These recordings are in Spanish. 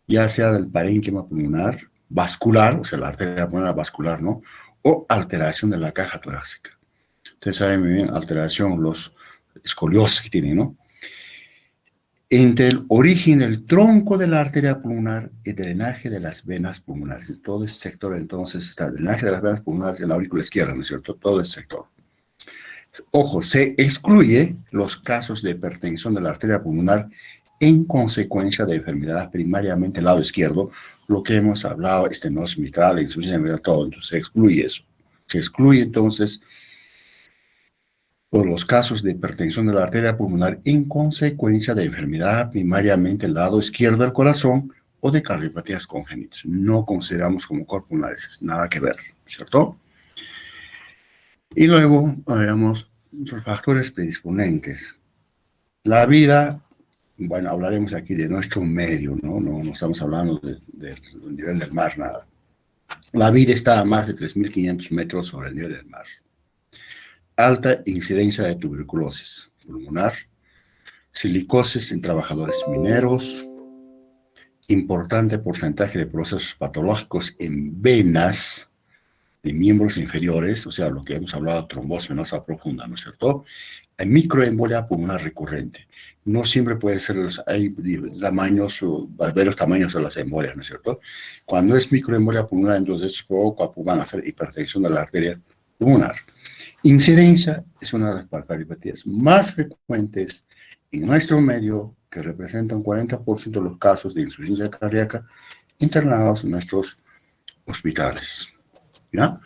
ya sea del parénquima pulmonar vascular, o sea, la arteria pulmonar vascular, ¿no? O alteración de la caja torácica. Ustedes saben muy bien, alteración, los escoliosis que tienen, ¿no? Entre el origen del tronco de la arteria pulmonar y drenaje de las venas pulmonares. En todo ese sector, entonces, está el drenaje de las venas pulmonares en la aurícula izquierda, ¿no es cierto? Todo ese sector. Ojo, se excluye los casos de hipertensión de la arteria pulmonar en consecuencia de enfermedad primariamente del lado izquierdo, lo que hemos hablado, estenosis mitral, insuficiencia mitral, todo. Entonces, se excluye eso. Se excluye, entonces, por los casos de hipertensión de la arteria pulmonar en consecuencia de enfermedad primariamente del lado izquierdo del corazón o de cardiopatías congénitas. No consideramos como corpulmonares, nada que ver, ¿cierto? Y luego, veamos los factores predisponentes. La vida, bueno, hablaremos aquí de nuestro medio, ¿no? No estamos hablando del nivel del mar, nada. La vida está a más de 3.500 metros sobre el nivel del mar. Alta incidencia de tuberculosis pulmonar, silicosis en trabajadores mineros, importante porcentaje de procesos patológicos en venas de miembros inferiores, o sea, lo que hemos hablado, trombosis venosa profunda, ¿no es cierto? Hay microembolia pulmonar recurrente. No siempre puede ser, hay tamaños, varios tamaños de las embolias, ¿no es cierto? Cuando es microembolia pulmonar, entonces poco a poco van a hacer hipertensión de la arteria pulmonar. Incidencia es una de las cardiopatías más frecuentes en nuestro medio, que representan 40% de los casos de insuficiencia cardíaca internados en nuestros hospitales. ¿Ya?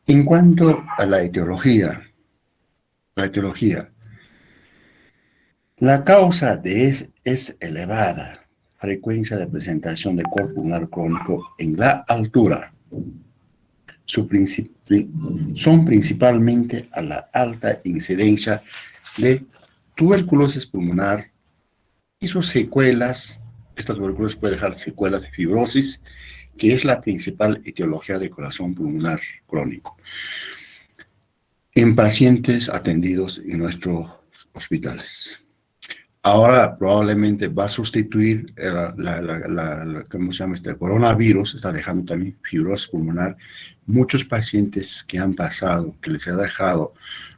En cuanto a la etiología, la causa es elevada frecuencia de presentación de cor pulmonar crónico en la altura. Son principalmente a la alta incidencia de tuberculosis pulmonar y sus secuelas. Esta tuberculosis puede dejar secuelas de fibrosis, que es la principal etiología de corazón pulmonar crónico en pacientes atendidos en nuestros hospitales. Ahora probablemente va a sustituir ¿cómo se llama? Este coronavirus, está dejando también fibrosis pulmonar. Muchos pacientes que han pasado, que les ha dejado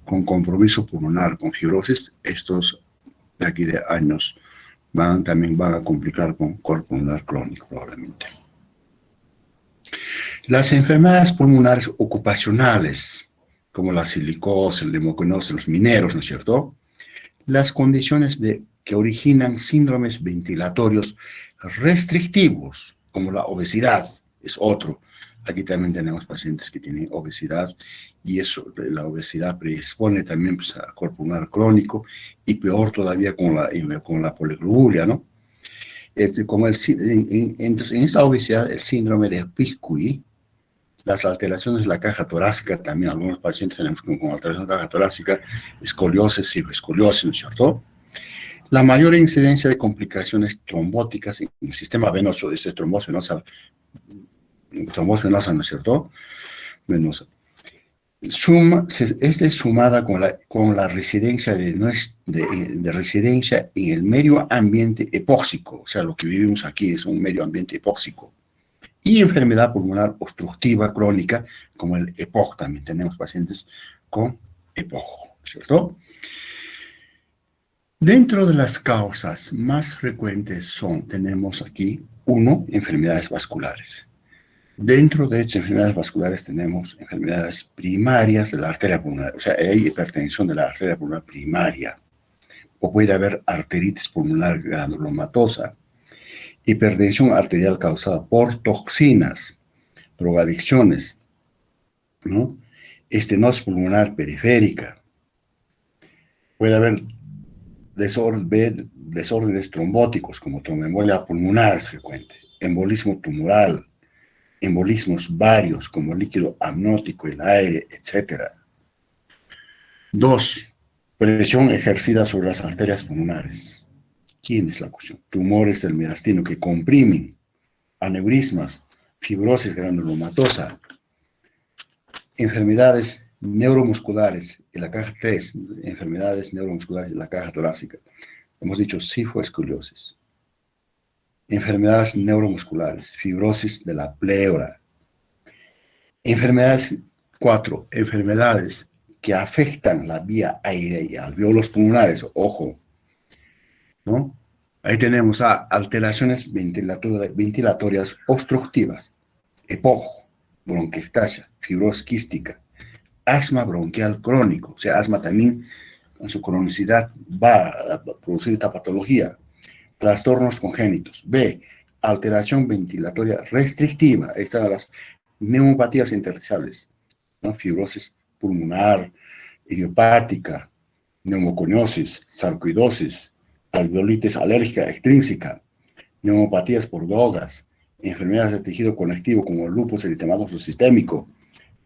con compromiso pulmonar, con fibrosis, estos de aquí de años también van a complicar con cor pulmonar crónico probablemente. Las enfermedades pulmonares ocupacionales, como la silicosis, el neumoconosis, los mineros, ¿no es cierto? Las condiciones que originan síndromes ventilatorios restrictivos, como la obesidad, es otro. Aquí también tenemos pacientes que tienen obesidad y eso, la obesidad predispone también pues, a cor pulmonar crónico y peor todavía con la poliglobulia, ¿no? Entonces, en esta obesidad, el síndrome de Pickui, las alteraciones de la caja torácica, también algunos pacientes tenemos con alteración de la caja torácica, escoliosis y escoliosis, ¿no es cierto? La mayor incidencia de complicaciones trombóticas en el sistema venoso, trombosis venosa, ¿no es cierto? Venosa. Es sumada con la residencia de residencia en el medio ambiente epóxico, o sea, lo que vivimos aquí es un medio ambiente epóxico. Y enfermedad pulmonar obstructiva crónica, como el EPOC, también tenemos pacientes con EPOC, ¿cierto? Dentro de las causas más frecuentes tenemos aquí, enfermedades vasculares. Dentro de estas enfermedades vasculares tenemos enfermedades primarias de la arteria pulmonar, o sea, hay hipertensión de la arteria pulmonar primaria, o puede haber arteritis pulmonar granulomatosa, hipertensión arterial causada por toxinas, drogadicciones, ¿no? Estenosis pulmonar periférica, puede haber desórdenes trombóticos como tromboembolia pulmonar es frecuente, embolismo tumoral, embolismos varios como líquido amniótico, el aire, etc. 2. Presión ejercida sobre las arterias pulmonares. ¿Quién es la cuestión? Tumores del mediastino que comprimen, aneurismas, fibrosis granulomatosa, enfermedades neuromusculares en la caja 3, enfermedades neuromusculares en la caja torácica. Hemos dicho cifoescoliosis. enfermedades neuromusculares, fibrosis de la pleura. Enfermedades 4, enfermedades que afectan la vía aérea y alvéolos pulmonares, ojo, ¿no? Ahí tenemos alteraciones ventilatorias obstructivas, EPOG, bronquiectasia, fibrosis quística, asma bronquial crónico, o sea, asma también con su cronicidad va a producir esta patología, trastornos congénitos. B, alteración ventilatoria restrictiva, están las neumopatías intersticiales, ¿no? Fibrosis pulmonar, idiopática, neumoconiosis, sarcoidosis, alveolitis alérgica extrínseca, neumopatías por drogas, enfermedades de tejido conectivo como lupus eritematoso sistémico,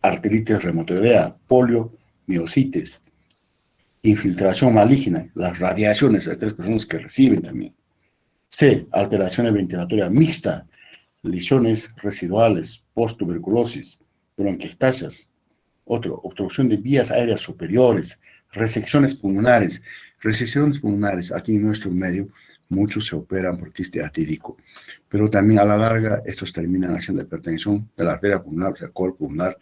arteritis reumatoidea, polio, miositis, infiltración maligna, las radiaciones de 3 personas que reciben también. C, alteraciones ventilatorias mixtas, lesiones residuales, post-tuberculosis, bronquiectasias. Otro, obstrucción de vías aéreas superiores, resecciones pulmonares. Resecciones pulmonares, aquí en nuestro medio, muchos se operan por quiste atídico, pero también a la larga estos terminan haciendo hipertensión de la arteria pulmonar, o sea, cor pulmonar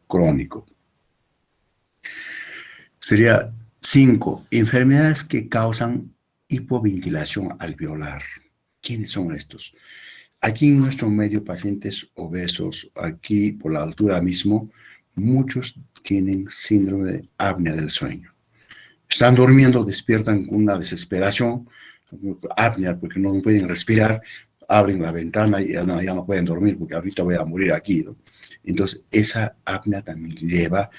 crónico. Sería 5, enfermedades que causan hipoventilación alveolar. ¿Quiénes son estos? Aquí en nuestro medio, pacientes obesos, aquí por la altura mismo, muchos tienen síndrome de apnea del sueño. Están durmiendo, despiertan con una desesperación, apnea porque no pueden respirar, abren la ventana y ya no pueden dormir porque ahorita voy a morir aquí, ¿no? Entonces, esa apnea también lleva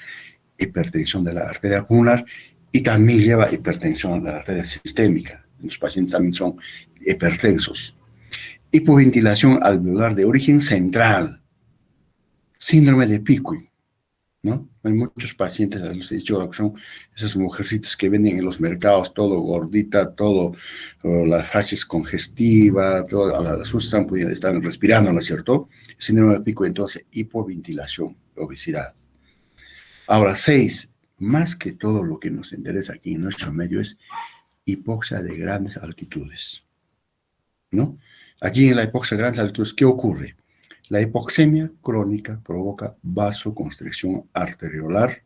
hipertensión de la arteria pulmonar y también lleva hipertensión de la arteria sistémica. Los pacientes también son hipertensos. Hipoventilación alveolar de origen central, síndrome de Pickwick, ¿no? Hay muchos pacientes, les he dicho, que son esas mujercitas que venden en los mercados, todo gordita, todo, la fases congestiva, todo, a la sustancia están respirando, ¿no es cierto? Síndrome de Pickwick, entonces, hipoventilación, obesidad. Ahora, 6, más que todo lo que nos interesa aquí en nuestro medio es hipoxia de grandes altitudes, ¿no? Aquí en la hipoxia de grandes altitudes, ¿qué ocurre? La hipoxemia crónica provoca vasoconstricción arteriolar,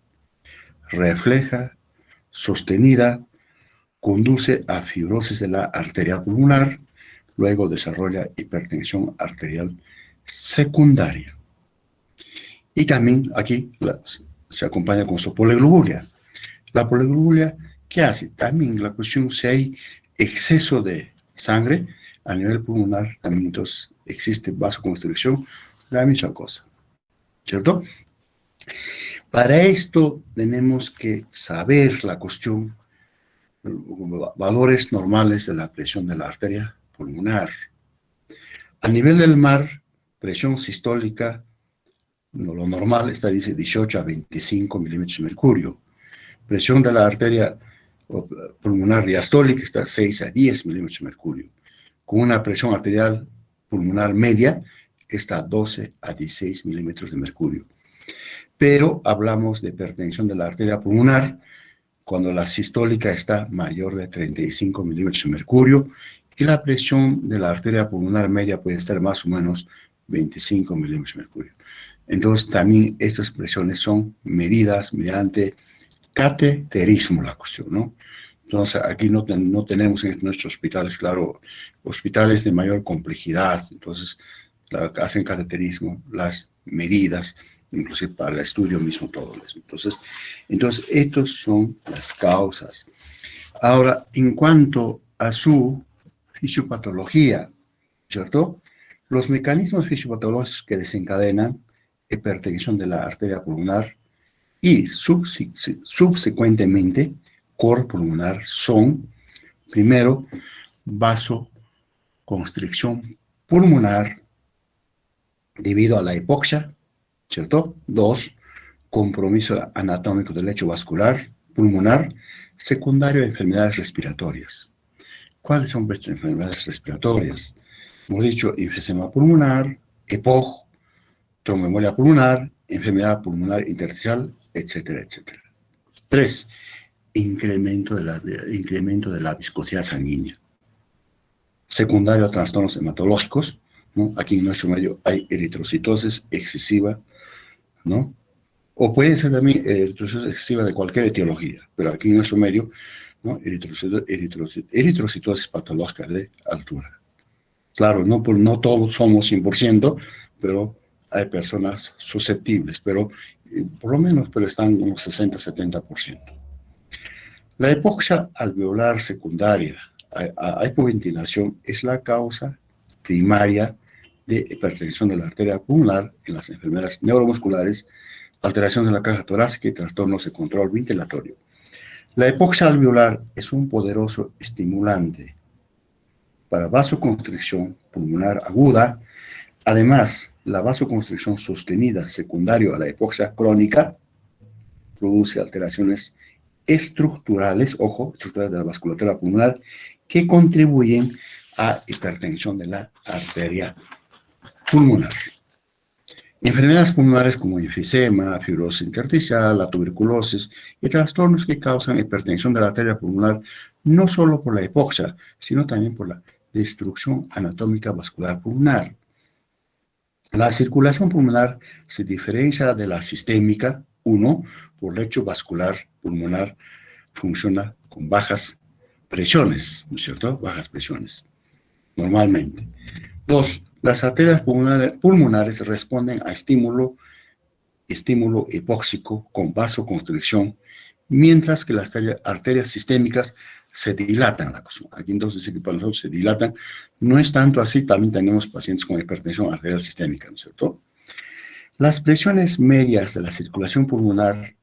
refleja, sostenida, conduce a fibrosis de la arteria pulmonar, luego desarrolla hipertensión arterial secundaria. Y también aquí se acompaña con su poliglobulia. La poliglobulia, ¿qué hace? También la cuestión, si hay exceso de sangre a nivel pulmonar, también entonces existe vasoconstricción, la misma cosa, ¿cierto? Para esto tenemos que saber la cuestión, valores normales de la presión de la arteria pulmonar. A nivel del mar, presión sistólica, lo normal está, dice 18 a 25 milímetros de mercurio. Presión de la arteria pulmonar diastólica está 6 a 10 milímetros de mercurio. Con una presión arterial pulmonar media está 12 a 16 milímetros de mercurio. Pero hablamos de hipertensión de la arteria pulmonar cuando la sistólica está mayor de 35 milímetros de mercurio y la presión de la arteria pulmonar media puede estar más o menos 25 milímetros de mercurio. Entonces, también estas presiones son medidas mediante cateterismo, la cuestión, ¿no? Entonces, aquí no tenemos en nuestros hospitales, claro, hospitales de mayor complejidad, entonces hacen cateterismo, las medidas, inclusive para el estudio mismo, todo eso. Entonces, estas son las causas. Ahora, en cuanto a su fisiopatología, ¿cierto? Los mecanismos fisiopatológicos que desencadenan hipertensión de la arteria pulmonar y subsecuentemente cor pulmonar son, primero, vasoconstricción pulmonar debido a la hipoxia, ¿cierto? 2, compromiso anatómico del lecho vascular pulmonar, secundario a enfermedades respiratorias. ¿Cuáles son estas enfermedades respiratorias? Hemos dicho enfisema pulmonar, EPOG, tromboembolia pulmonar, enfermedad pulmonar intersticial, etcétera, etcétera. 3, incremento de la viscosidad sanguínea. secundario a trastornos hematológicos, ¿no? Aquí en nuestro medio hay eritrocitosis excesiva, ¿no? O puede ser también eritrocitosis excesiva de cualquier etiología, pero aquí en nuestro medio, ¿no? Eritrocitosis patológica de altura. Claro, no todos somos 100%, pero hay personas susceptibles, pero por lo menos pero están unos 60-70%. La hipoxia alveolar secundaria a hipoventilación es la causa primaria de hipertensión de la arteria pulmonar en las enfermedades neuromusculares, alteración de la caja torácica y trastornos de control ventilatorio. La hipoxia alveolar es un poderoso estimulante para vasoconstricción pulmonar aguda. Además, la vasoconstricción sostenida secundaria a la hipoxia crónica produce alteraciones estructurales, ojo, estructurales de la vasculatura pulmonar, que contribuyen a hipertensión de la arteria pulmonar. Enfermedades pulmonares como enfisema, fibrosis intersticial, la tuberculosis y trastornos que causan hipertensión de la arteria pulmonar no solo por la hipoxia, sino también por la destrucción anatómica vascular pulmonar. La circulación pulmonar se diferencia de la sistémica, uno, por lecho vascular pulmonar funciona con bajas presiones, ¿no es cierto? Bajas presiones, normalmente. Dos, las arterias pulmonares responden a estímulo hipóxico con vasoconstricción, mientras que las arterias sistémicas se dilatan. Aquí entonces dice que para nosotros se dilatan. No es tanto así, también tenemos pacientes con hipertensión arterial sistémica, ¿no es cierto? Las presiones medias de la circulación pulmonar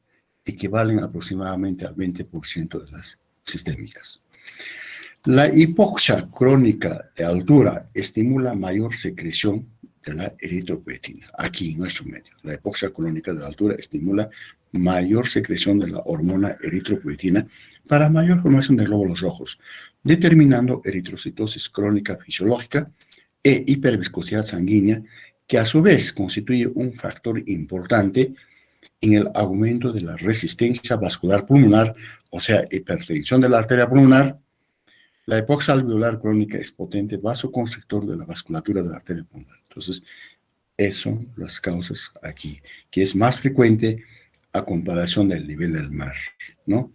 equivalen aproximadamente al 20% de las sistémicas. La hipoxia crónica de altura estimula mayor secreción de la eritropoietina, aquí en nuestro medio. La hipoxia crónica de la altura estimula mayor secreción de la hormona eritropoietina para mayor formación de glóbulos rojos, determinando eritrocitosis crónica fisiológica e hiperviscosidad sanguínea, que a su vez constituye un factor importante en el aumento de la resistencia vascular pulmonar, o sea, hipertensión de la arteria pulmonar. La hipoxia alveolar crónica es potente vasoconstrictor de la vasculatura de la arteria pulmonar. Entonces, esas son las causas aquí, que es más frecuente a comparación del nivel del mar, ¿no?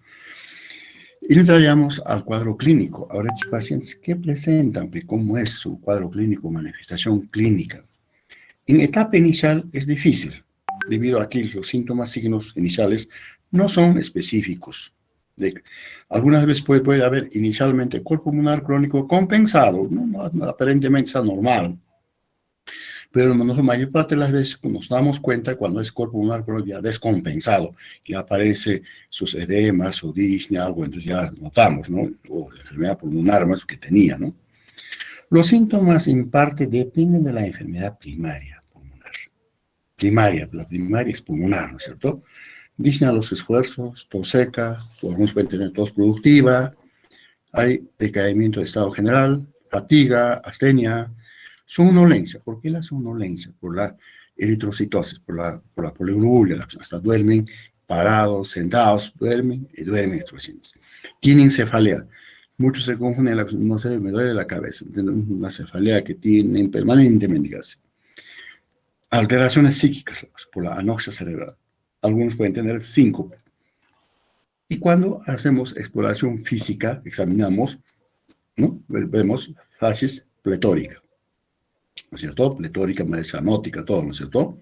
Y entraríamos al cuadro clínico. Ahora, estos pacientes, ¿qué presentan? ¿Cómo es su cuadro clínico, manifestación clínica? En etapa inicial es difícil, debido a que los síntomas, signos iniciales no son específicos. Algunas veces puede haber inicialmente cuerpo pulmonar crónico compensado, ¿no? Aparentemente está normal, pero la mayor parte de las veces nos damos cuenta cuando es cuerpo pulmonar crónico ya descompensado, que aparece sus edemas o disnea, algo, entonces ya notamos, ¿no? O enfermedad pulmonar más que tenía, ¿no? Los síntomas en parte dependen de la enfermedad primaria pulmonar. La primaria es pulmonar, ¿no es cierto? Disnea los esfuerzos, tos seca, o algunos pueden tener tos productiva, hay decaimiento de estado general, fatiga, astenia, somnolencia. ¿Por qué la somnolencia? Por la eritrocitosis, por la poliuria, hasta duermen parados, sentados, duermen estos pacientes. Tienen cefalea. Muchos se confunden, no sé, me duele la cabeza, una cefalea que tienen permanentemente casi. Alteraciones psíquicas por la anoxia cerebral. Algunos pueden tener síncope. Y cuando hacemos exploración física, examinamos, ¿no? Vemos facies pletórica, ¿no es cierto? Pletórica, cianótica, todo, ¿no es cierto?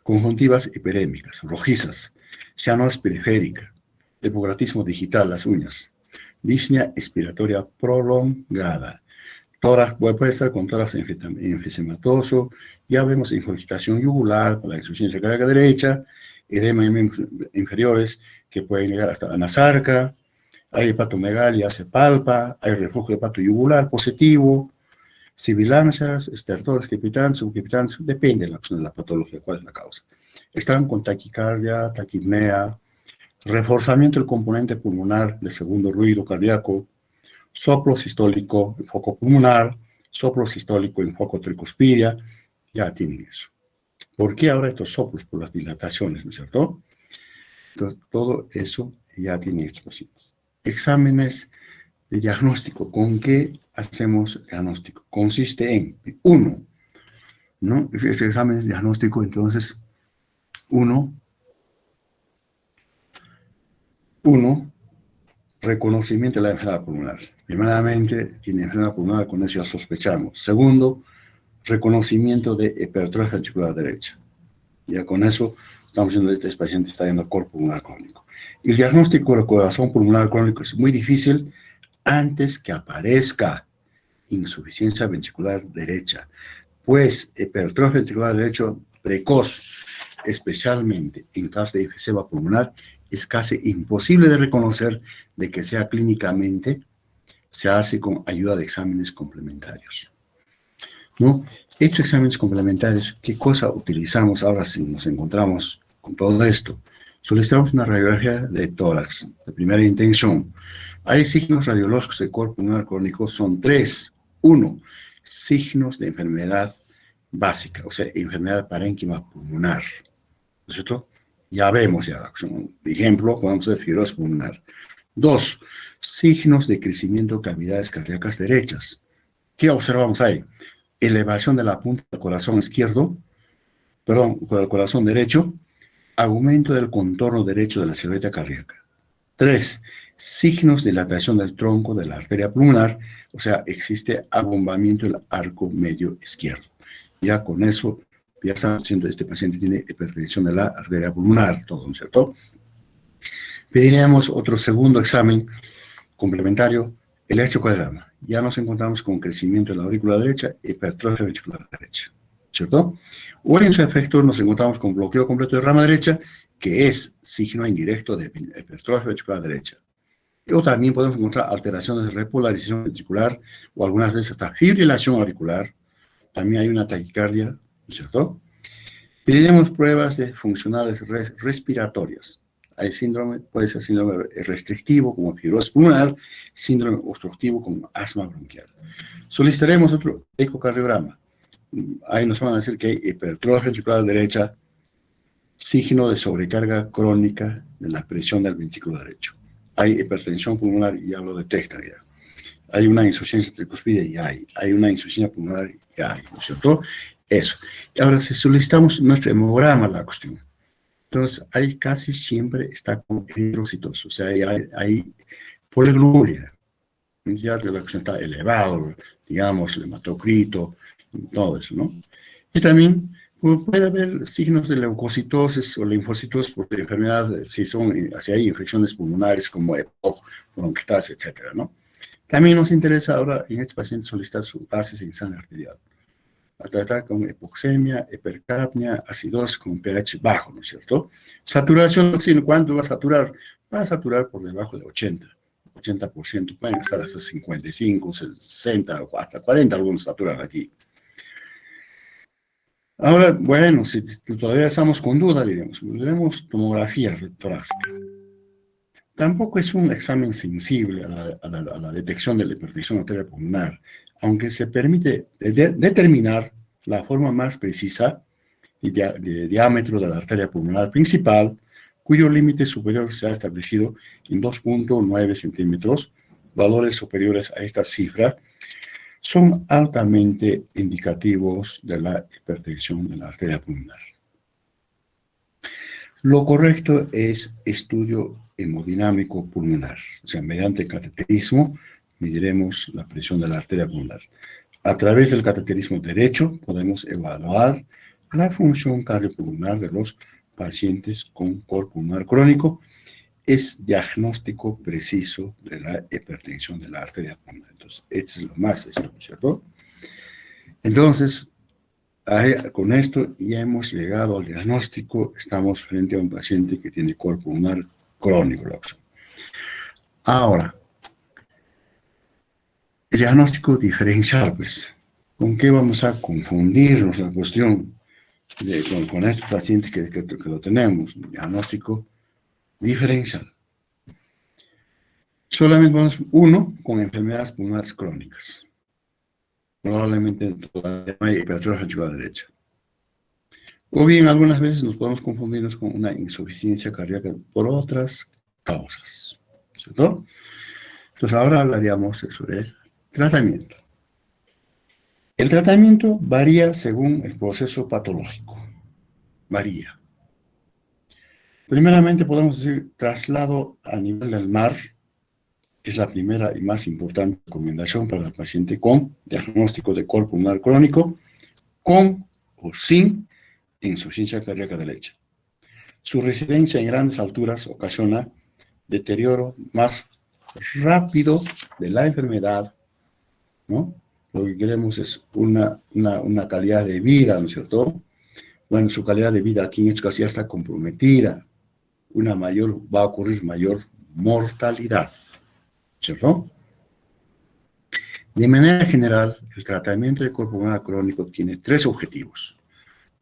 Conjuntivas hiperémicas, rojizas, cianosis periférica, hipogratismo digital, las uñas, disnea expiratoria prolongada, tórax, puede estar con tórax enfisematoso, ya vemos ingurgitación yugular por la insuficiencia cardíaca derecha, edema en miembros inferiores que pueden llegar hasta anasarca, hay hepatomegalia, se palpa, hay reflujo hepatoyugular positivo, sibilancias, estertores, crepitantes, subcrepitantes, depende de la patología, cuál es la causa. Están con taquicardia, taquipnea, reforzamiento del componente pulmonar de segundo ruido cardíaco, soplo sistólico en foco pulmonar, soplo sistólico en foco tricuspidia, ya tienen eso. ¿Por qué ahora estos soplos? Por las dilataciones, ¿no es cierto? Entonces, todo eso ya tienen estos pacientes. Exámenes de diagnóstico, ¿con qué hacemos diagnóstico. Consiste en, uno, ¿no? Ese examen diagnóstico, entonces, uno, reconocimiento de la enfermedad pulmonar. Primeramente, tiene enfermedad pulmonar, con eso ya sospechamos. Segundo, reconocimiento de hipertrofia ventricular derecha. Ya con eso estamos diciendo que este paciente está teniendo cor pulmonar crónico. Y el diagnóstico de corazón pulmonar crónico es muy difícil antes que aparezca insuficiencia ventricular derecha, pues hipertrofia ventricular derecha precoz, especialmente en caso de efisema pulmonar, es casi imposible de reconocer de que sea clínicamente, se hace con ayuda de exámenes complementarios, ¿no? Estos exámenes complementarios, ¿qué cosa utilizamos ahora si nos encontramos con todo esto? Solicitamos una radiografía de tórax, de primera intención. Hay signos radiológicos de cor pulmonar crónico, son tres. Uno, signos de enfermedad básica, o sea, enfermedad parénquima pulmonar, ¿no es cierto? Ya vemos, ya, por ejemplo, podemos hacer fibrosis pulmonar. Dos, signos de crecimiento de cavidades cardíacas derechas. ¿Qué observamos ahí? Elevación de la punta del corazón izquierdo, perdón, del corazón derecho, aumento del contorno derecho de la silueta cardíaca. Tres, signos de dilatación del tronco de la arteria pulmonar, o sea, existe abombamiento del arco medio izquierdo. Ya con eso, ya estamos diciendo que este paciente tiene hipertensión de la arteria pulmonar, todo, ¿no es cierto? Pediríamos otro segundo examen complementario, el electrocardiograma. Ya nos encontramos con crecimiento de la aurícula derecha, hipertrofia ventricular derecha, ¿cierto? O en su efecto nos encontramos con bloqueo completo de rama derecha, que es signo indirecto de hipertrofia ventricular derecha. O también podemos encontrar alteraciones de repolarización ventricular o algunas veces hasta fibrilación auricular. También hay una taquicardia, ¿no es cierto? Pediremos pruebas de funcionales respiratorias. Hay síndrome, puede ser síndrome restrictivo como fibrosis pulmonar, síndrome obstructivo como asma bronquial. Solicitaremos otro ecocardiograma. Ahí nos van a decir que hay hipertrofia ventricular derecha, signo de sobrecarga crónica de la presión del ventrículo derecho. Hay hipertensión pulmonar y ya lo detecta ya. Hay una insuficiencia tricuspide y hay una insuficiencia pulmonar y hay, ¿no es cierto? Eso. Y ahora, si solicitamos nuestro hemograma, la cuestión. Entonces, ahí casi siempre está con eritrocitosis, o sea, hay poligluria. Ya que la cuestión está elevado, digamos, el hematocrito, todo eso, ¿no? Y también puede haber signos de leucocitosis o linfocitosis por enfermedades, si hay infecciones pulmonares como EPOC, bronquitis, etcétera, ¿no? También nos interesa ahora en este paciente solicitar su bases en sangre arterial. A tratar con hipoxemia, hipercapnia, acidosis con pH bajo, ¿no es cierto? Saturación de oxígeno, ¿cuánto va a saturar? Va a saturar por debajo de 80%, pueden estar hasta 55, 60 o hasta 40 algunos saturan aquí. Ahora, bueno, si todavía estamos con duda, diremos, tenemos tomografía torácica. Tampoco es un examen sensible a la detección de la hipertensión arterial pulmonar, aunque se permite determinar la forma más precisa de diámetro de la arteria pulmonar principal, cuyo límite superior se ha establecido en 2.9 centímetros. Valores superiores a esta cifra son altamente indicativos de la hipertensión de la arteria pulmonar. Lo correcto es estudio hemodinámico pulmonar, o sea, mediante cateterismo mediremos la presión de la arteria pulmonar. A través del cateterismo derecho podemos evaluar la función cardiopulmonar de los pacientes con cor pulmonar crónico. Es diagnóstico preciso de la hipertensión de la arteria pulmonar. Entonces, esto es lo más esto, ¿cierto? Entonces, con esto ya hemos llegado al diagnóstico. Estamos frente a un paciente que tiene cor pulmonar crónico. Ahora, el diagnóstico diferencial, pues, ¿con qué vamos a confundirnos la cuestión con estos pacientes que lo tenemos? Diagnóstico diferencial. Solamente vamos, uno, con enfermedades pulmonares crónicas. Probablemente todavía no hay hipertrofia ventricular derecha. O bien, algunas veces nos podemos confundirnos con una insuficiencia cardíaca por otras causas, ¿cierto? Entonces, ahora hablaríamos sobre Tratamiento. El tratamiento varía según el proceso patológico. Varía. Primeramente podemos decir traslado a nivel del mar, que es la primera y más importante recomendación para el paciente con diagnóstico de cor pulmonar crónico, con o sin insuficiencia cardíaca derecha. Su residencia en grandes alturas ocasiona deterioro más rápido de la enfermedad, ¿no? Lo que queremos es una calidad de vida, ¿no es cierto? Bueno, su calidad de vida aquí en estos casos ya está comprometida. Va a ocurrir mayor mortalidad, ¿cierto? De manera general, el tratamiento de cor pulmonar crónico tiene tres objetivos.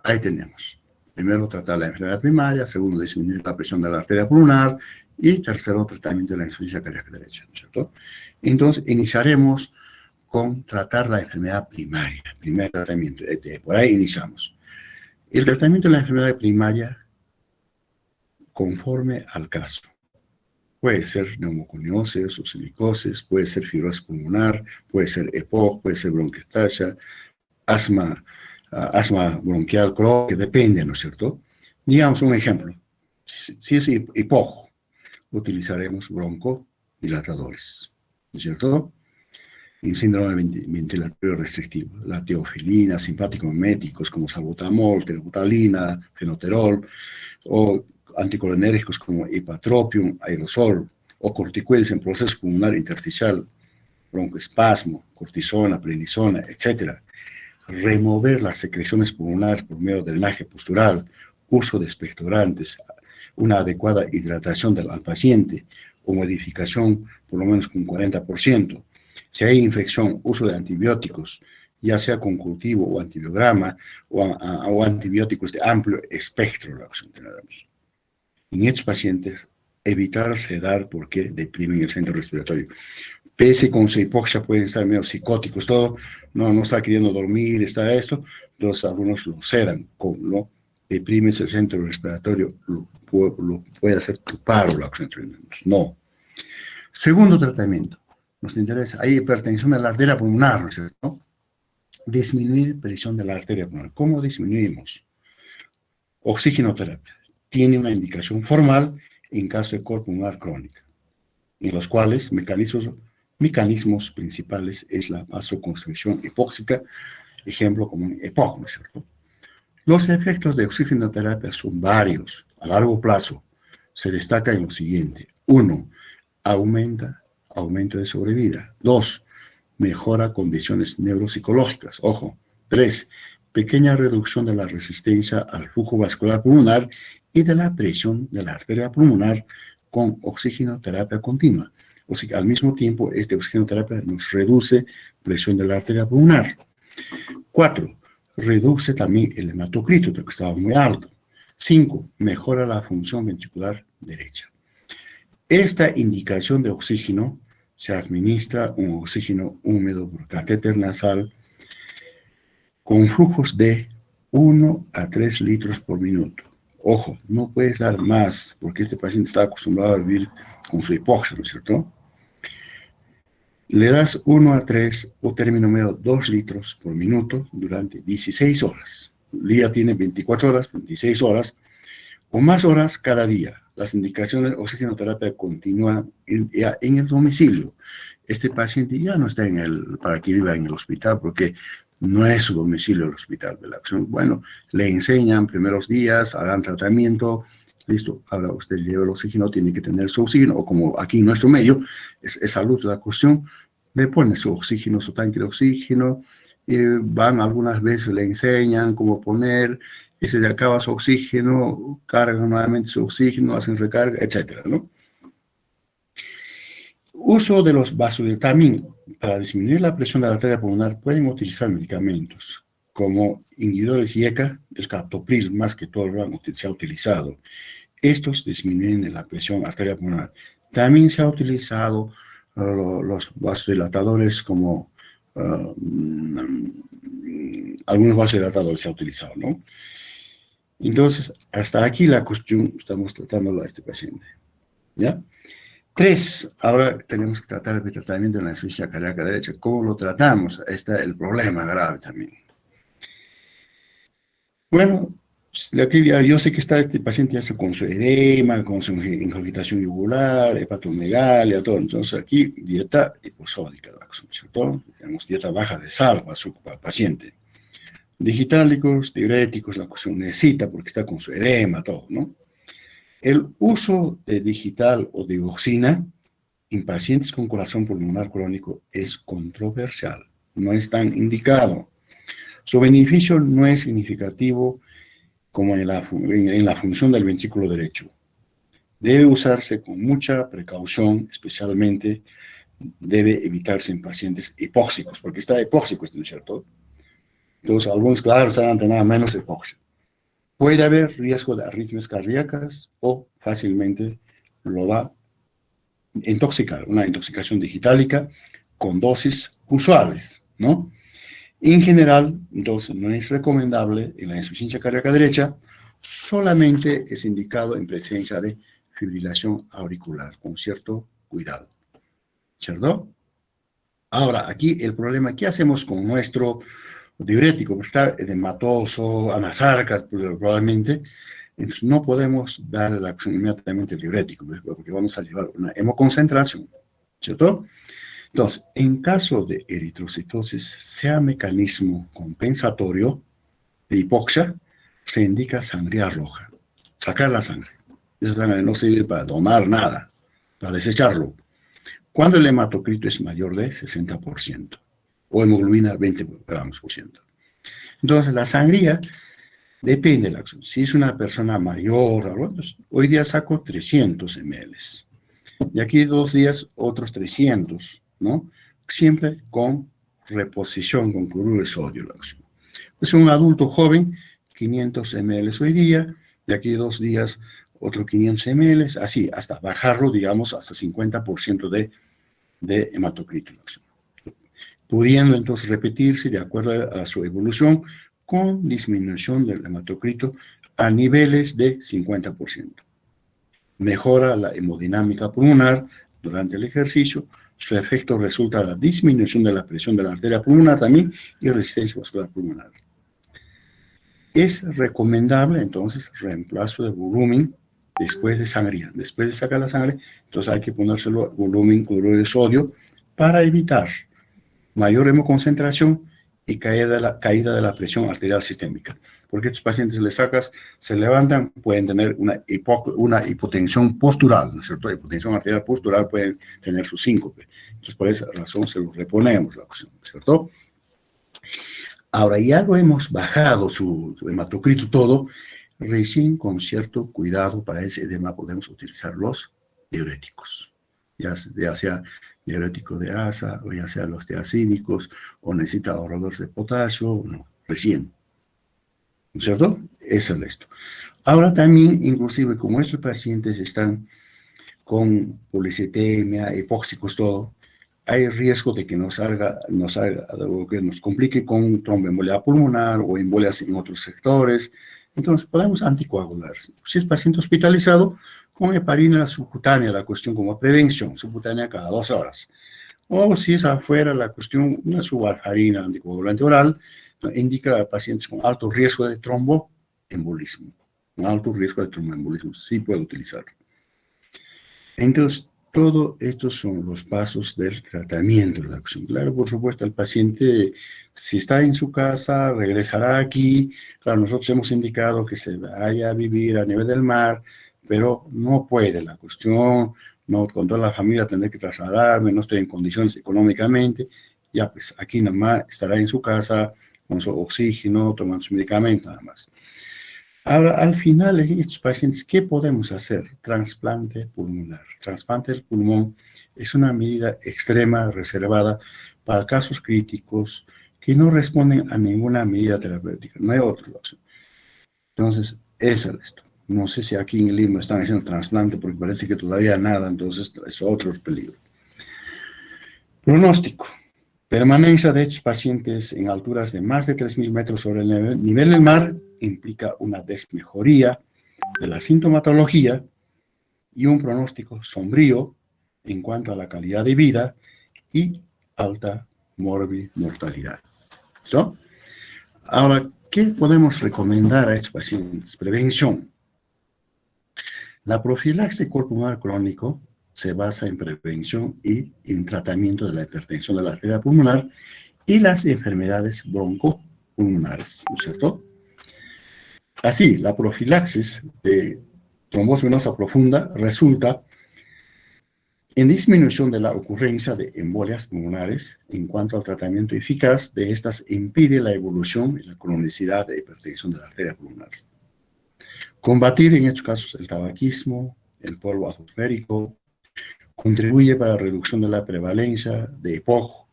Ahí tenemos. Primero, tratar la enfermedad primaria. Segundo, disminuir la presión de la arteria pulmonar. Y tercero, tratamiento de la insuficiencia cardíaca derecha, ¿cierto? Entonces, iniciaremos con tratar la enfermedad primaria. Primer tratamiento. Por ahí iniciamos. El tratamiento de la enfermedad primaria, conforme al caso. Puede ser neumoconiosis o silicosis, puede ser fibrosis pulmonar, puede ser EPOC, puede ser bronquiectasia, asma bronquial crónica, depende, ¿no es cierto? Digamos un ejemplo. Si es EPOC, utilizaremos broncodilatadores, ¿no es cierto? En síndrome ventilatorio restrictivo, la teofilina, simpáticos miméticos como salbutamol, tenbutalina, fenoterol, o anticolinérgicos como hipatropium, aerosol, o corticoides en proceso pulmonar intersticial, broncoespasmo, cortisona, prednisona, etc. Remover las secreciones pulmonares por medio de drenaje postural, uso de expectorantes, una adecuada hidratación al paciente, o modificación por lo menos con 40%. Si hay infección, uso de antibióticos, ya sea con cultivo o antibiograma, o antibióticos de amplio espectro. En estos pacientes, evitar sedar porque deprimen el centro respiratorio. Pese con su hipoxia pueden estar medio psicóticos, todo, no está queriendo dormir, está esto, los algunos lo sedan, ¿no? Deprimes el centro respiratorio, lo puede hacer tu paro la oxígeno. No. Segundo tratamiento, nos interesa, hay hipertensión de la arteria pulmonar, ¿no es cierto? Disminuir presión de la arteria pulmonar. ¿Cómo disminuimos? Oxigenoterapia. Tiene una indicación formal en caso de cor pulmonar crónica, en los cuales mecanismos principales es la vasoconstricción hipóxica, ejemplo como un EPOC, ¿no es cierto? Los efectos de oxigenoterapia son varios. A largo plazo se destaca en lo siguiente. 1. Aumento de sobrevida. 2. Mejora condiciones neuropsicológicas. Ojo. 3. Pequeña reducción de la resistencia al flujo vascular pulmonar y de la presión de la arteria pulmonar con oxigenoterapia continua. O sea, al mismo tiempo, esta oxigenoterapia nos reduce presión de la arteria pulmonar. 4. Reduce también el hematocrito, que estaba muy alto. 5. Mejora la función ventricular derecha. Esta indicación de oxígeno se administra un oxígeno húmedo por catéter nasal con flujos de 1 a 3 litros por minuto. Ojo, no puedes dar más, porque este paciente está acostumbrado a vivir con su hipoxia, ¿no es cierto? Le das 1 a 3 o término medio 2 litros por minuto durante 16 horas. El día tiene 24 horas, 26 horas o más horas cada día. Las indicaciones de oxigenoterapia continúan en el domicilio. Este paciente ya no está para que viva en el hospital porque no es su domicilio el hospital, ¿verdad? Bueno, le enseñan primeros días, hagan tratamiento, listo, ahora usted lleva el oxígeno, tiene que tener su oxígeno, o como aquí en nuestro medio, es salud la cuestión, le pone su oxígeno, su tanque de oxígeno, y van algunas veces, le enseñan cómo poner, y se le acaba su oxígeno, cargan nuevamente su oxígeno, hacen recarga, etcétera, ¿no? Uso de los vasodilatadores. Para disminuir la presión de la arteria pulmonar pueden utilizar medicamentos como inhibidores IECA, el captopril, más que todo se ha utilizado. Estos disminuyen la presión arterial pulmonar. También se ha utilizado los vasodilatadores como algunos vasodilatadores se ha utilizado, ¿no? Entonces, hasta aquí la cuestión estamos tratando a este paciente, ¿ya? Tres, ahora tenemos que tratar el tratamiento de la insuficiencia cardíaca derecha. ¿Cómo lo tratamos? Ahí está el problema grave también. Bueno, aquí yo sé que está este paciente ya con su edema, con su ingurgitación yugular, hepatomegalia, todo. Entonces aquí dieta hiposódica, ¿cierto? Digamos, dieta baja de sal para su paciente. Digitálicos, diuréticos, la cuestión necesita porque está con su edema, todo, ¿no? El uso de digital o digoxina en pacientes con corazón pulmonar crónico es controversial, no es tan indicado. Su beneficio no es significativo como en la función del ventrículo derecho. Debe usarse con mucha precaución, especialmente debe evitarse en pacientes hipóxicos, porque está hipóxico, ¿no es cierto? Entonces, algunos, claro, están ante nada menos hipoxia. Puede haber riesgo de arritmias cardíacas o fácilmente lo va a intoxicar, una intoxicación digitálica con dosis usuales, ¿no? En general, entonces, no es recomendable en la insuficiencia cardíaca derecha, solamente es indicado en presencia de fibrilación auricular, con cierto cuidado, ¿cierto? Ahora, aquí el problema, ¿qué hacemos con nuestro diurético? Está edematoso, anasarcas, probablemente, entonces no podemos darle la acción inmediatamente al diurético, porque vamos a llevar una hemoconcentración, ¿cierto? Entonces, en caso de eritrocitosis, sea mecanismo compensatorio de hipoxia, se indica sangría roja, sacar la sangre. Esa sangre no sirve para donar nada, para desecharlo. Cuando el hematocrito es mayor de 60%, o hemoglobina 20 gramos por ciento. Entonces, la sangría depende de la acción. Si es una persona mayor, hoy día saco 300 ml. Y aquí 2 días otros 300, ¿no? Siempre con reposición con cloruro de sodio la acción. Es un adulto joven, 500 ml hoy día, y aquí 2 días otro 500 ml, así, hasta bajarlo, digamos, hasta 50% de hematocrito la acción. Pudiendo entonces repetirse de acuerdo a su evolución con disminución del hematocrito a niveles de 50%. Mejora la hemodinámica pulmonar durante el ejercicio. Su efecto resulta la disminución de la presión de la arteria pulmonar también y resistencia vascular pulmonar. Es recomendable entonces reemplazo de volumen después de sangría. Después de sacar la sangre, entonces hay que ponérselo volumen cloruro de sodio para evitar mayor hemoconcentración y caída de la presión arterial sistémica. Porque estos pacientes les sacas, se levantan, pueden tener una hipotensión postural, ¿no es cierto? Hipotensión arterial postural, pueden tener su síncope. Entonces, por esa razón se lo reponemos la cuestión, ¿cierto? Ahora, ya lo hemos bajado su hematocrito todo, recién con cierto cuidado para ese edema podemos utilizar los diuréticos. Ya sea diurético de asa, o ya sea los tiacídicos, o necesita ahorradores de potasio, no, recién. ¿No es cierto? Eso es esto. Ahora también, inclusive, como estos pacientes están con policitemia, hipóxicos, todo, hay riesgo de que nos complique con tromboembolia pulmonar o embolias en otros sectores. Entonces, podemos anticoagular. Si es paciente hospitalizado, con heparina subcutánea, la cuestión como prevención, subcutánea cada 12 horas. O si es afuera, la cuestión, una subwarfarina anticoagulante oral, indica a pacientes con alto riesgo de tromboembolismo. Con alto riesgo de tromboembolismo, sí puede utilizar. Entonces, todos estos son los pasos del tratamiento de la acción. Claro, por supuesto, el paciente, si está en su casa, regresará aquí. Claro, nosotros hemos indicado que se vaya a vivir a nivel del mar, pero no puede. La cuestión, no, con toda la familia tendré que trasladarme, no estoy en condiciones económicamente. Ya, pues, aquí nomás estará en su casa, con su oxígeno, tomando su medicamento, nada más. Ahora, al final, en estos pacientes, ¿qué podemos hacer? Trasplante pulmonar. Trasplante del pulmón es una medida extrema reservada para casos críticos que no responden a ninguna medida terapéutica. No hay otra opción. Entonces, eso es esto. No sé si aquí en Lima están haciendo trasplante porque parece que todavía nada, entonces es otro peligro. Pronóstico. Permanencia de estos pacientes en alturas de más de 3.000 metros sobre el nivel del mar implica una desmejoría de la sintomatología y un pronóstico sombrío en cuanto a la calidad de vida y alta mortalidad. ¿Listo? Ahora, ¿qué podemos recomendar a estos pacientes? Prevención. La profilaxis pulmonar crónico se basa en prevención y en tratamiento de la hipertensión de la arteria pulmonar y las enfermedades broncopulmonares, ¿no es cierto? Así, la profilaxis de trombosis venosa profunda resulta en disminución de la ocurrencia de embolias pulmonares. En cuanto al tratamiento eficaz de estas, impide la evolución y la cronicidad de hipertensión de la arteria pulmonar. Combatir en estos casos el tabaquismo, el polvo atmosférico, contribuye para la reducción de la prevalencia de EPOC,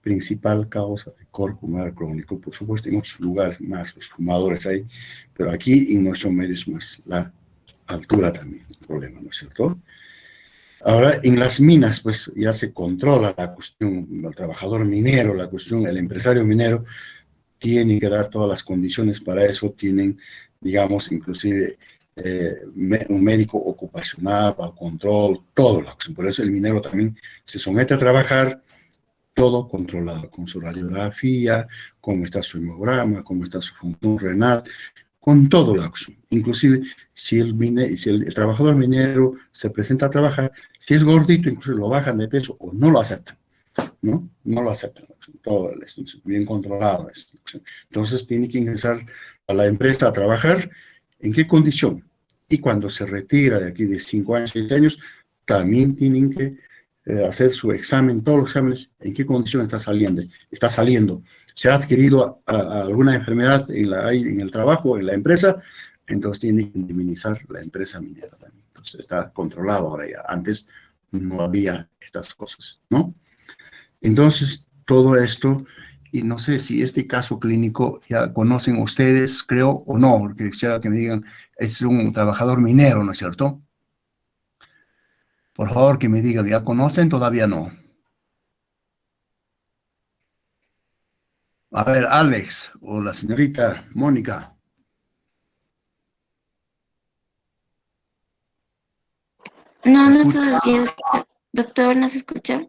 principal causa de cor pulmonar crónico. Por supuesto, en otros lugares más los fumadores hay, pero aquí en nuestro medio es más la altura también el problema, ¿no es cierto? Ahora, en las minas, pues ya se controla la cuestión, el trabajador minero, la cuestión, el empresario minero, tiene que dar todas las condiciones para eso, tienen, digamos, inclusive un médico ocupacional para control, todo la cuestión. Por eso el minero también se somete a trabajar, todo controlado, con su radiografía, cómo está su hemograma, cómo está su función renal, con todo la acción. Inclusive, si el trabajador minero se presenta a trabajar, si es gordito, incluso lo bajan de peso o no lo aceptan, ¿no? No lo aceptan. Todo esto bien controlado. Entonces, tiene que ingresar a la empresa a trabajar. ¿En qué condición? Y cuando se retira de aquí de 5 años, 6 años, también tienen que hacer su examen, todos los exámenes, en qué condición está saliendo. Se ha adquirido alguna enfermedad en el trabajo, en la empresa, entonces tiene que indemnizar la empresa minera también. Entonces está controlado ahora ya. Antes no había estas cosas, ¿no? Entonces, todo esto, y no sé si este caso clínico ya conocen ustedes, creo, o no, porque quisiera que me digan, es un trabajador minero, ¿no es cierto? Por favor, que me digan, ¿ya conocen? Todavía no. A ver, Alex o la señorita Mónica. No, ¿Me no escucha? todavía. Doctor, ¿nos escucha?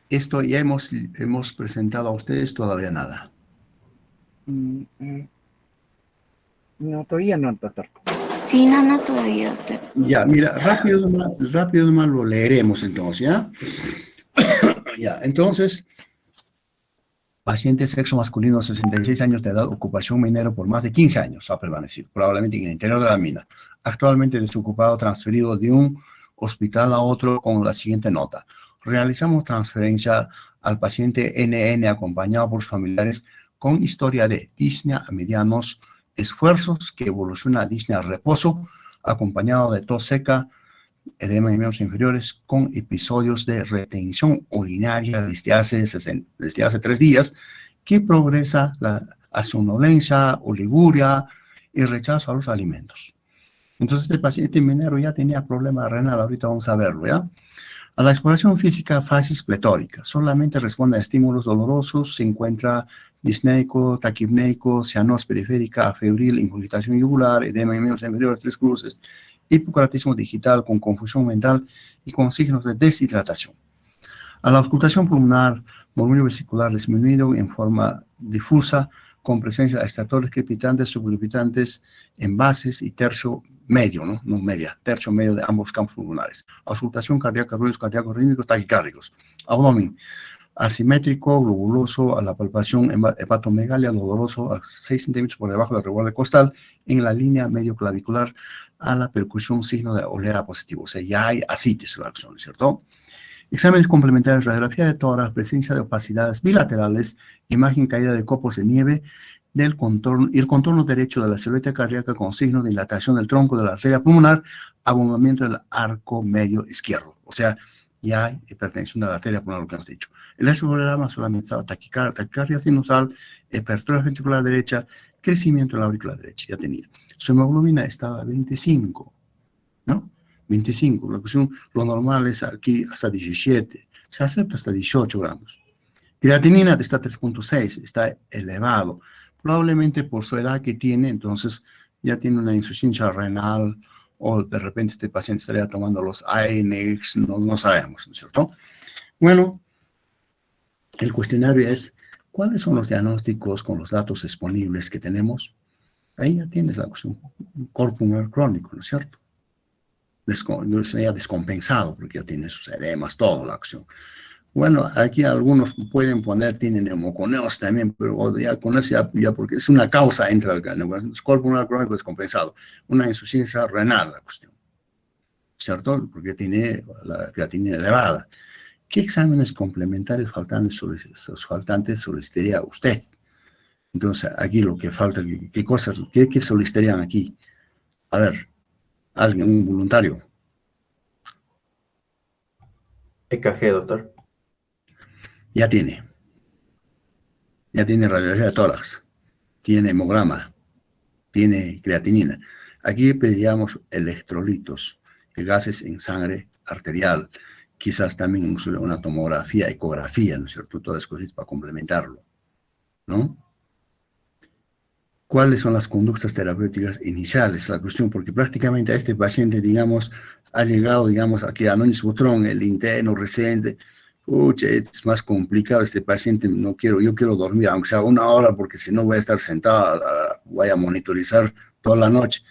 Esto ya hemos presentado a ustedes, todavía nada. No, todavía no, doctor. Sí, no todavía, doctor. Ya, mira, rápido nomás lo leeremos entonces, ¿ya? Ya, entonces, paciente sexo masculino, 66 años de edad, ocupación minero por más de 15 años ha permanecido, probablemente en el interior de la mina. Actualmente desocupado, transferido de un hospital a otro con la siguiente nota. Realizamos transferencia al paciente NN acompañado por sus familiares con historia de disnea a medianos esfuerzos que evoluciona a disnea a reposo, acompañado de tos seca, edema en miembros inferiores con episodios de retención urinaria desde hace 3 días, que progresa a somnolencia, oliguria y rechazo a los alimentos. Entonces, este paciente minero ya tenía problema renal, ahorita vamos a verlo, ¿ya? A la exploración física, fases pletórica, solamente responde a estímulos dolorosos, se encuentra disneico, taquipneico, cianosis periférica, febril, ingurgitación yugular, edema en miembros inferiores, 3 cruces, hipocratismo digital con confusión mental y con signos de deshidratación. A la auscultación pulmonar, murmullo vesicular disminuido en forma difusa, con presencia de extractores crepitantes, subcrepitantes, envases y tercio medio, no media, tercio medio de ambos campos pulmonares. Auscultación cardíaca, ruidos cardíacos rítmicos, taquicárdicos. Abdomen asimétrico, globuloso, a la palpación hepatomegalia, doloroso a 6 centímetros por debajo del resguardo costal, en la línea medio clavicular, a la percusión signo de olea positivo. O sea, ya hay ascitis en la acción, ¿cierto? Exámenes complementarios, radiografía de tórax, presencia de opacidades bilaterales, imagen caída de copos de nieve del contorno y el contorno derecho de la silueta cardíaca con signo de dilatación del tronco de la arteria pulmonar, abombamiento del arco medio izquierdo. O sea, ya hay hipertensión de la arteria pulmonar, lo que hemos dicho. El electrocardiograma solamente estaba taquicardia sinusal, hipertrofia ventricular derecha, crecimiento de la aurícula derecha, ya tenía. Su hemoglobina estaba a 25, ¿no? 25, lo normal es aquí hasta 17, se acepta hasta 18 gramos. Creatinina está 3.6, está elevado, probablemente por su edad que tiene, entonces ya tiene una insuficiencia renal o de repente este paciente estaría tomando los ANX, no sabemos, ¿no es cierto? Bueno, el cuestionario es, ¿cuáles son los diagnósticos con los datos disponibles que tenemos? Ahí ya tienes la cuestión, cor pulmonar crónico, ¿no es cierto? Sería descompensado, porque ya tiene sus edemas, toda la acción. Bueno, aquí algunos pueden poner, tienen neumoconeos también, pero ya con eso ya porque es una causa entre el cor pulmonar crónico descompensado, una insuficiencia renal la cuestión, ¿cierto? Porque tiene la creatinina elevada. ¿Qué exámenes complementarios faltantes solicitaría usted? Entonces, aquí lo que falta, ¿qué solicitarían aquí? A ver, alguien, un voluntario. EKG, doctor. Ya tiene radiografía de tórax, tiene hemograma, tiene creatinina. Aquí pediríamos electrolitos, gases en sangre arterial, quizás también una tomografía, ecografía, ¿no es cierto? Todas cosas para complementarlo, ¿no? ¿Cuáles son las conductas terapéuticas iniciales? La cuestión, porque prácticamente a este paciente, digamos, ha llegado, digamos, aquí a Anonis Butrón, el interno reciente. Pucha, es más complicado este paciente, yo quiero dormir, aunque sea 1 hora, porque si no voy a estar sentado, voy a monitorizar toda la noche.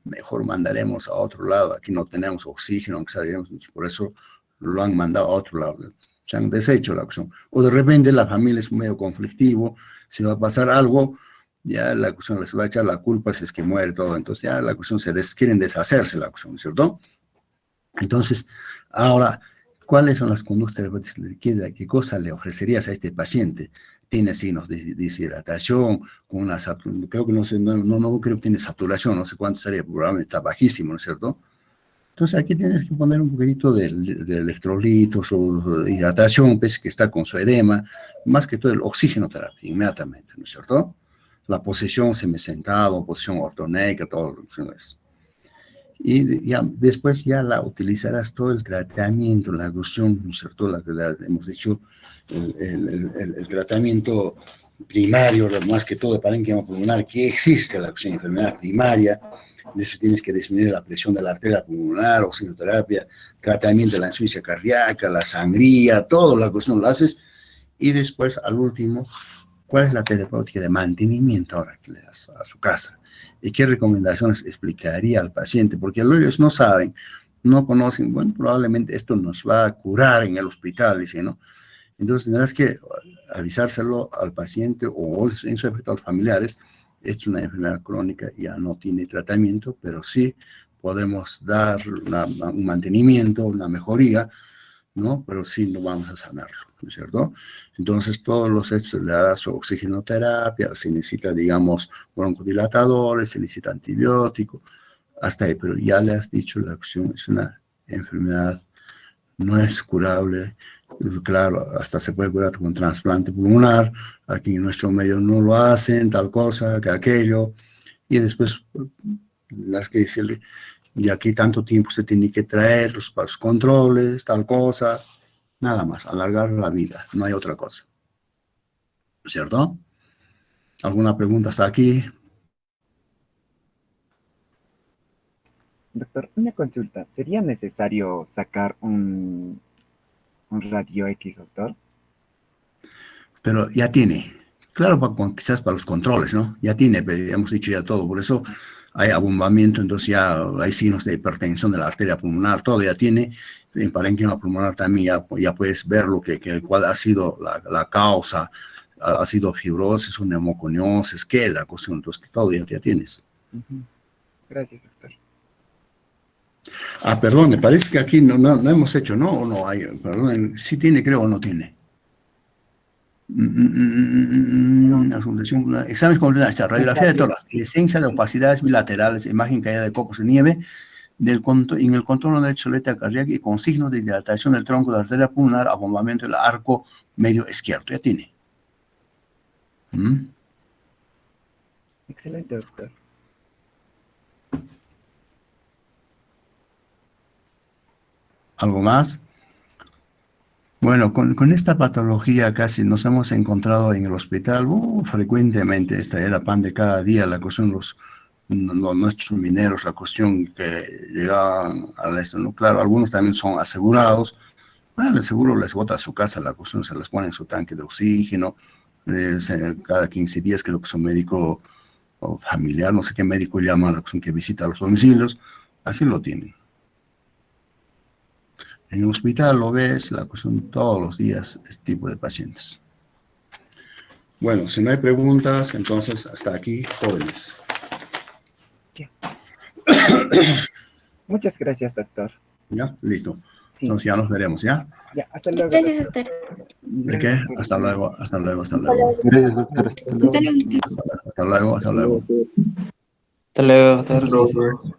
Mejor mandaremos a otro lado, aquí no tenemos oxígeno, aunque sea, digamos, por eso lo han mandado a otro lado. Se han deshecho la opción. O de repente la familia es medio conflictivo, si va a pasar algo, ya la cuestión les va a echar la culpa si es que muere todo, entonces ya la cuestión quieren deshacerse la cuestión, ¿cierto? Entonces, ahora, ¿cuáles son las conductas terapéuticas? ¿Qué cosa le ofrecerías a este paciente? Tiene signos de deshidratación, con una creo que no creo que tiene saturación, no sé cuánto sería, probablemente está bajísimo, ¿no es cierto? Entonces aquí tienes que poner un poquitito de electrolitos o de hidratación, pese que está con su edema, más que todo el oxígeno terapia, inmediatamente, ¿no es cierto? La posición semisentado, posición ortonéica, todo lo que es. Y ya, después ya la utilizarás todo el tratamiento, la cuestión, ¿no es cierto? Hemos dicho, el tratamiento primario, más que todo de parénquima pulmonar, que existe la cuestión de enfermedad primaria. Después tienes que disminuir la presión de la arteria pulmonar, oxigenoterapia, tratamiento de la insuficiencia cardíaca, la sangría, toda la cuestión lo haces. Y después, al último, ¿cuál es la terapéutica de mantenimiento ahora que le das a su casa? ¿Y qué recomendaciones explicaría al paciente? Porque ellos no saben, no conocen, bueno, probablemente esto nos va a curar en el hospital, dice, ¿no? Entonces tendrás que avisárselo al paciente o en su efecto a los familiares. Es una enfermedad crónica, ya no tiene tratamiento, pero sí podemos dar un mantenimiento, una mejoría, ¿no? Pero sí no vamos a sanarlo, ¿no es cierto? Entonces, todos los hechos le da su oxigenoterapia, se necesita, digamos, broncodilatadores, se necesita antibiótico, hasta ahí, pero ya le has dicho, la acción es una enfermedad, no es curable, claro, hasta se puede curar con trasplante pulmonar, aquí en nuestro medio no lo hacen, tal cosa, que aquello, y después, las que decirle, y aquí tanto tiempo se tiene que traer los controles, tal cosa, nada más, alargar la vida, no hay otra cosa. ¿Cierto? ¿Alguna pregunta hasta aquí? Doctor, una consulta. ¿Sería necesario sacar un radio X, doctor? Pero ya tiene. Claro, quizás para los controles, ¿no? Ya tiene, hemos dicho ya todo, por eso hay abombamiento, entonces ya hay signos de hipertensión de la arteria pulmonar, todo ya tiene. En parénquima pulmonar también ya puedes ver cuál ha sido la causa, ha sido fibrosis o neumoconiosis, qué la cuestión, entonces todo ya tienes. Gracias, doctor. Ah, perdón, me parece que aquí no hemos hecho, ¿no? O no hay, perdón, sí tiene, creo, o no tiene. Exámenes complementarios, radiografía de tórax, licencia de opacidades bilaterales, imagen caída de copos de nieve, en el contorno derecho de la letra cardíaca y con signos de dilatación del tronco de la arteria pulmonar, abombamiento del arco medio izquierdo. Ya tiene. Excelente, doctor. ¿Algo más? Bueno, con esta patología casi nos hemos encontrado en el hospital frecuentemente. Esta era pan de cada día, la cuestión, nuestros mineros, la cuestión que llegaban a esto, ¿no? Claro, algunos también son asegurados. El seguro les bota a su casa, la cuestión se les pone en su tanque de oxígeno, cada 15 días creo que su médico o familiar, no sé qué médico llama a la cuestión que visita los domicilios, así lo tienen. En el hospital lo ves, la cuestión todos los días, este tipo de pacientes. Bueno, si no hay preguntas, entonces hasta aquí, jóvenes. Muchas gracias, doctor. ¿Ya? Listo. Sí, Entonces ya nos veremos, ¿ya? ya, hasta luego. Gracias, doctor. doctor. ¿De qué? Hasta luego, hasta luego, hasta luego. Gracias, doctor. Hasta luego. Hasta luego, hasta luego. Hasta luego, doctor.